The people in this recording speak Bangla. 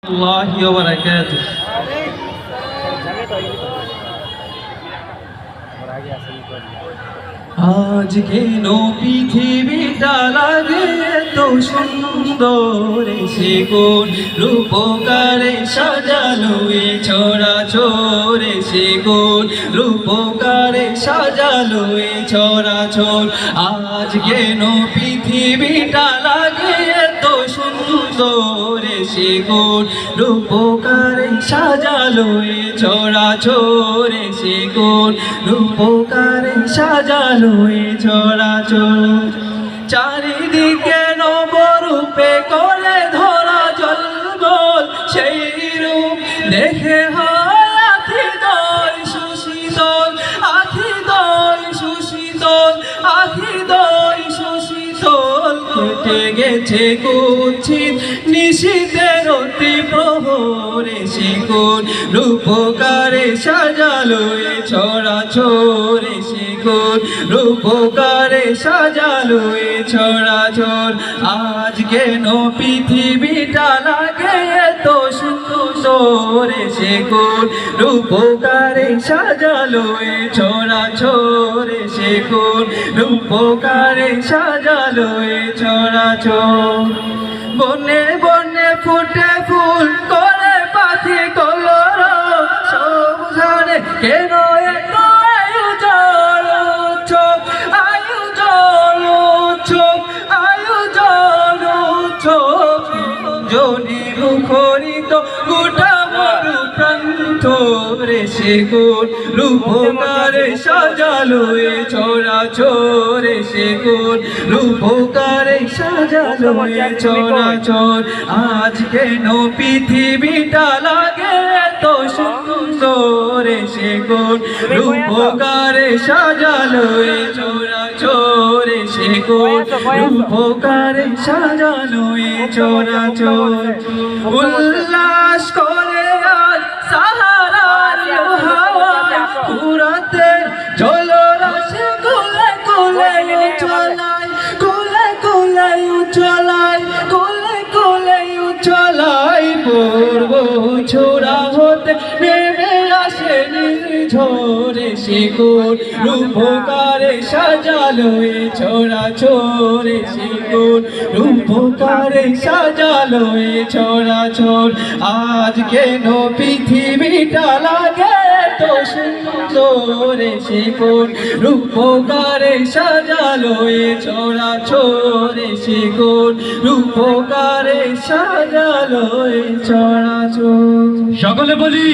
আল্লাহি ওয়া বারাকাতুহু। আজ কেন পৃথিবীটা লাগে তো সুন্দর, সে কোন রূপকারে সাজালো এ চরাচর, সে কোন রূপকারে সাজালো এ চরাচর। আজ কেন পৃথিবীটা লাগে তো সুন্দর, সে কোন রূপকারে সাজালো এ চরাচর, সে কোন রূপকারে সাজালো এ চরাচর। চারিদিকে নবরূপে করে ধরা জলগল, সেই রূপ দেখে হয় আখি দয় সুশীতল, আখি দয় সুশীতল, আখি দয় সুশীতল। কেটে গেছে কুৎসিত নিশীথের অতি প্রহরে, সে কোন রূপকারে সাজালো এ চরাচর, সে কোন রূপকারে সাজালো এ চরাচর। আজ কেন পৃথিবীটা লাগে এত সুন্দর, সে কোন রূপকারে সাজালো এ চরাচর, সে কোন রূপকারে সাজালো এ চরাচর। বনে বনে ফুটে ফুল করে পাখি কলরব, সবুজানে কেন এত আয়োজন উৎসব, আয়োজন উৎসব, আয়োজন উৎসব। জনি মুখরিত গোটা মরু প্রান্তরে, সে কোন রূপকারে সাজালো এ চরাচর, সে কোন রূপকারে সাজালো এ চরাচর। আজ কেন পৃথিবীটা লাগে এত সুন্দর, সে কোন রূপকারে সাজালো এ চরাচর, সে কোন রূপকারে সাজালো এ চরাচর। উল্লাস করে আজ সাহারার হাওয়া, কুরাতে জলরাশি কুলে কুলে উছলায়, কুলে কুলে উছলায়, কুলে কুলে উছলায়। পূর্ব ছোড়া হতে নেমে আসে নির্ঝরে, সে কোন রূপকারে সাজালো এ চরাচর, সে কোন রূপকারে সাজালো এ চরাচর। আজ কেন পৃথিবীটা লাগে তো সুন্দর, সে কোন রূপকারে সাজালো এ চরাচর, সে কোন রূপকারে সাজালো এ চরাচর। সকলে বলি।